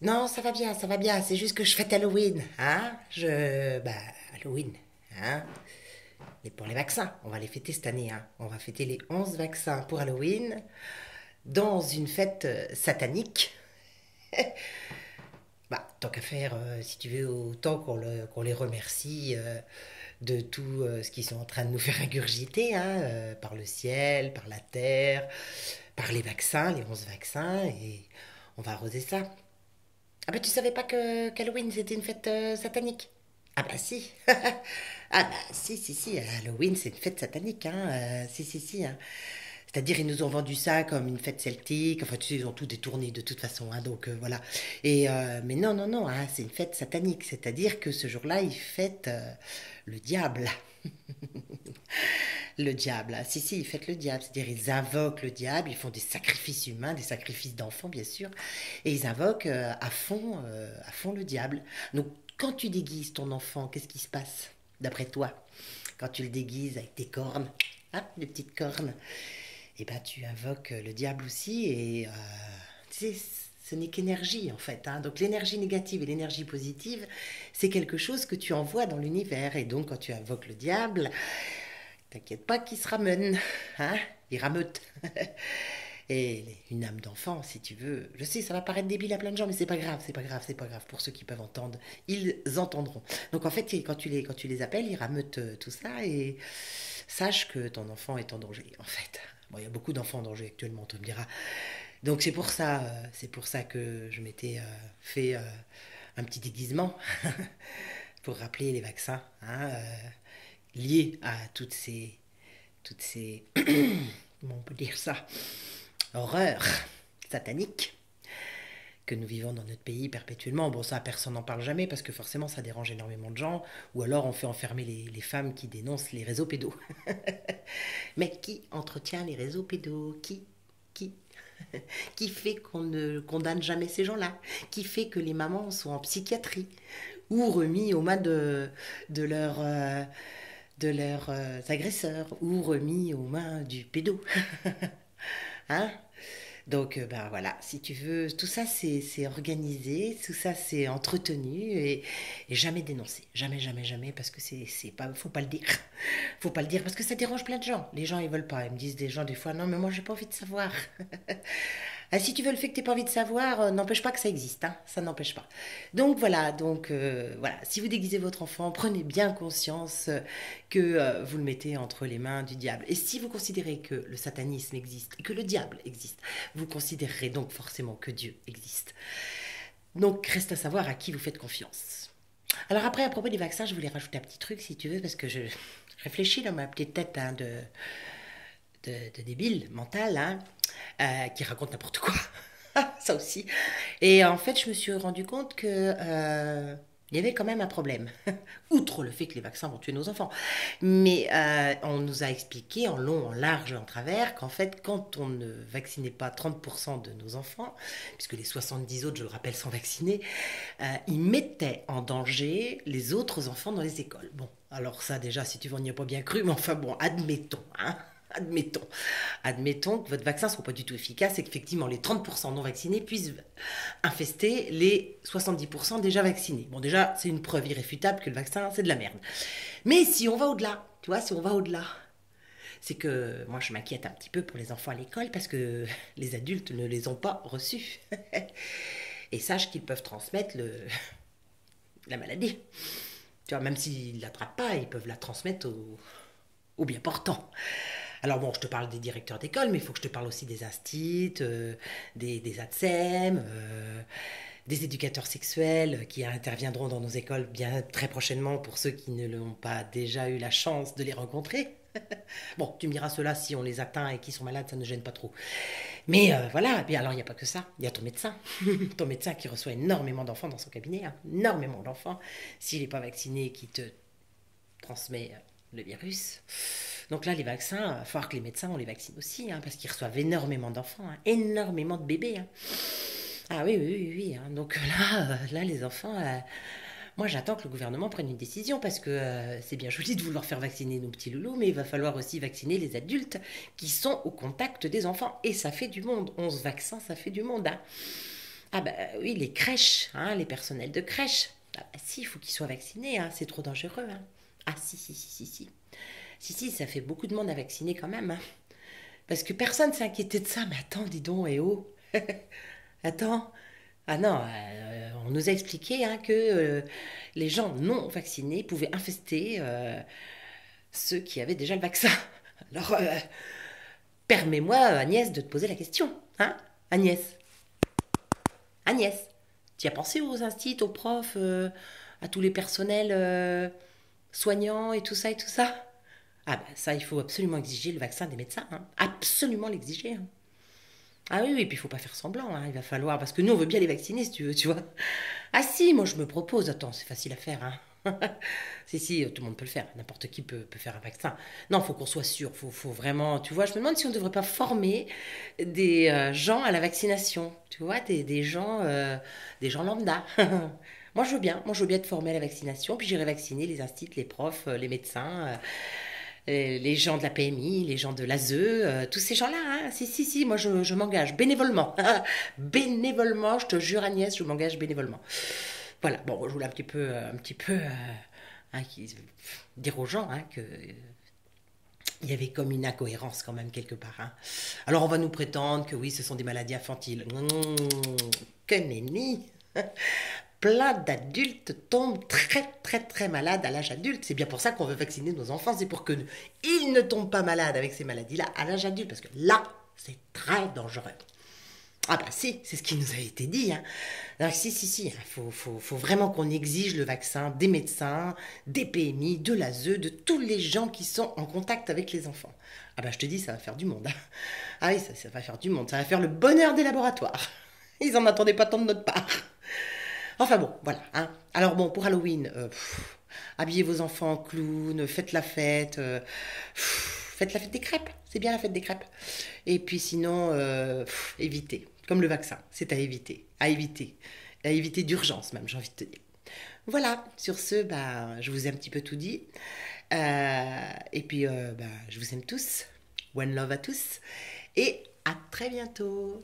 Non, ça va bien. C'est juste que je fête Halloween, hein. Halloween, hein. Et pour les vaccins, on va les fêter cette année, hein. On va fêter les 11 vaccins pour Halloween dans une fête satanique. Bah, tant qu'à faire, si tu veux, autant qu'on les remercie de tout ce qu'ils sont en train de nous faire ingurgiter, hein, par le ciel, par la terre, par les vaccins, les 11 vaccins, et on va arroser ça. Ah bah tu savais pas que qu'Halloween c'était une fête satanique? Ah bah si. Ah bah si, Halloween c'est une fête satanique, hein. Si. Hein. C'est-à-dire ils nous ont vendu ça comme une fête celtique, enfin tu sais ils ont tout détourné de toute façon, hein, donc voilà. Mais non, hein, c'est une fête satanique, c'est-à-dire que ce jour-là ils fêtent le diable. Le diable, ah, si, ils fêtent le diable, c'est-à-dire ils invoquent le diable, ils font des sacrifices humains, des sacrifices d'enfants bien sûr, et ils invoquent à fond le diable. Donc quand tu déguises ton enfant, qu'est-ce qui se passe d'après toi? Quand tu le déguises avec tes cornes, hein, les petites cornes, et ben tu invoques le diable aussi, et tu sais, ce n'est qu'énergie en fait. Hein. Donc l'énergie négative et l'énergie positive, c'est quelque chose que tu envoies dans l'univers. Et donc quand tu invoques le diable, t'inquiète pas qu'il se ramène, hein? Il rameute. Et une âme d'enfant, si tu veux. Je sais, ça va paraître débile à plein de gens, mais c'est pas grave, c'est pas grave, c'est pas grave. Pour ceux qui peuvent entendre, ils entendront. Donc en fait, quand tu les appelles, ils rameutent tout ça et sache que ton enfant est en danger, en fait. Bon, il y a beaucoup d'enfants en danger actuellement, tu me diras. Donc c'est pour ça que je m'étais fait un petit déguisement pour rappeler les vaccins, hein, liés à toutes ces, comment on peut dire ça, horreurs sataniques que nous vivons dans notre pays perpétuellement. Bon, ça, personne n'en parle jamais parce que forcément, ça dérange énormément de gens. Ou alors, on fait enfermer les femmes qui dénoncent les réseaux pédos. Mais qui entretient les réseaux pédos? Qui Qui fait qu'on ne condamne jamais ces gens-là? Qui fait que les mamans sont en psychiatrie ou remis aux mains de de leurs agresseurs ou remis aux mains du pédo? Hein? Donc, ben voilà, si tu veux, tout ça c'est organisé, tout ça c'est entretenu et jamais dénoncé. Jamais, parce que c'est pas, faut pas le dire. Faut pas le dire parce que ça dérange plein de gens. Les gens ils veulent pas. Ils me disent des gens des fois, non mais moi j'ai pas envie de savoir. Ah, si tu veux le fait que tu n'aies pas envie de savoir, n'empêche pas que ça existe, hein, ça n'empêche pas. Donc voilà, voilà, si vous déguisez votre enfant, prenez bien conscience que vous le mettez entre les mains du diable. Et si vous considérez que le satanisme existe et que le diable existe, vous considérerez donc forcément que Dieu existe. Donc reste à savoir à qui vous faites confiance. Alors après, à propos des vaccins, je voulais rajouter un petit truc si tu veux, parce que je réfléchis dans ma petite tête hein, de débile mental, hein, qui raconte n'importe quoi. Ça aussi. Et en fait, je me suis rendu compte que il y avait quand même un problème. Outre le fait que les vaccins vont tuer nos enfants. Mais on nous a expliqué en long, en large, en travers qu'en fait, quand on ne vaccinait pas 30% de nos enfants, puisque les 70 autres, je le rappelle, sont vaccinés, ils mettaient en danger les autres enfants dans les écoles. Bon, alors ça déjà, si tu veux, on n'y a pas bien cru, mais enfin bon, admettons, hein. Admettons. Admettons que votre vaccin ne soit pas du tout efficace et qu'effectivement les 30% non vaccinés puissent infester les 70% déjà vaccinés. Bon, déjà, c'est une preuve irréfutable que le vaccin, c'est de la merde. Mais si on va au-delà, tu vois, si on va au-delà, c'est que moi, je m'inquiète un petit peu pour les enfants à l'école parce que les adultes ne les ont pas reçus. Et sache qu'ils peuvent transmettre la maladie. Tu vois, même s'ils ne l'attrapent pas, ils peuvent la transmettre aux bien portants. Alors bon, je te parle des directeurs d'école, mais il faut que je te parle aussi des instits, des ATSEM, des éducateurs sexuels qui interviendront dans nos écoles bien très prochainement pour ceux qui ne l'ont pas déjà eu la chance de les rencontrer. Bon, tu me diras cela si on les atteint et qui sont malades, ça ne gêne pas trop. Mais voilà, et alors il n'y a pas que ça, il y a ton médecin. Ton médecin qui reçoit énormément d'enfants dans son cabinet, hein, énormément d'enfants. S'il n'est pas vacciné, qui te transmet le virus. Donc là, les vaccins, il va falloir que les médecins, on les vaccine aussi, hein, parce qu'ils reçoivent énormément d'enfants, hein, énormément de bébés. Hein. Ah oui. Hein. Donc là, les enfants, moi j'attends que le gouvernement prenne une décision, parce que c'est bien joli de vouloir faire vacciner nos petits loulous, mais il va falloir aussi vacciner les adultes qui sont au contact des enfants. Et ça fait du monde. 11 vaccins, ça fait du monde. Hein. Ah bah oui, les crèches, hein, les personnels de crèche. Ah bah si, il faut qu'ils soient vaccinés, hein, c'est trop dangereux. Hein. Ah si, si, si, si, si. Si, si, ça fait beaucoup de monde à vacciner quand même. Hein. Parce que personne s'est inquiété de ça. Mais attends, dis donc, eh oh. Attends. Ah non, on nous a expliqué hein, que les gens non vaccinés pouvaient infester ceux qui avaient déjà le vaccin. Alors, permets-moi, Agnès, de te poser la question. Hein, Agnès? Agnès, tu as pensé aux instituts, aux profs, à tous les personnels soignants et tout ça et tout ça? Ah bah ça, il faut absolument exiger le vaccin des médecins. Hein. Absolument l'exiger. Hein. Ah oui, oui, puis il faut pas faire semblant. Hein. Il va falloir... Parce que nous, on veut bien les vacciner, si tu veux, tu vois. Ah si, moi je me propose. Attends, c'est facile à faire. Hein. Si, si, tout le monde peut le faire. N'importe qui peut faire un vaccin. Non, faut qu'on soit sûr. Faut vraiment... Tu vois, je me demande si on ne devrait pas former des gens à la vaccination. Tu vois, des gens lambda. Moi, je veux bien. Moi, je veux bien être formé à la vaccination. Puis j'irai vacciner les instituts, les profs, les médecins, les gens de la PMI, les gens de l'ASE, tous ces gens-là. Hein. Si, si, si, moi, je m'engage bénévolement. Bénévolement, je te jure, Agnès, je m'engage bénévolement. Voilà, bon, je voulais un petit peu hein, dire aux gens hein, que il y avait comme une incohérence quand même quelque part. Hein. Alors on va nous prétendre que oui, ce sont des maladies infantiles. Que nenni. Plein d'adultes tombent très très très malades à l'âge adulte. C'est bien pour ça qu'on veut vacciner nos enfants, c'est pour qu'ils ne tombent pas malades avec ces maladies-là à l'âge adulte, parce que là, c'est très dangereux. Ah bah si, c'est ce qui nous a été dit. Hein. Alors, si, si, si, il faut vraiment qu'on exige le vaccin des médecins, des PMI, de l'ASE, de tous les gens qui sont en contact avec les enfants. Ah bah je te dis, ça va faire du monde. Hein. Ah oui, ça va faire du monde, ça va faire le bonheur des laboratoires. Ils en attendaient pas tant de notre part. Enfin bon, voilà. Hein. Alors bon, pour Halloween, habillez vos enfants en clown, faites la fête des crêpes. C'est bien la fête des crêpes. Et puis sinon, évitez. Comme le vaccin, c'est à éviter. À éviter. À éviter d'urgence même, j'ai envie de te dire. Voilà, sur ce, bah, je vous ai un petit peu tout dit. Et puis, bah, je vous aime tous. One love à tous. Et à très bientôt.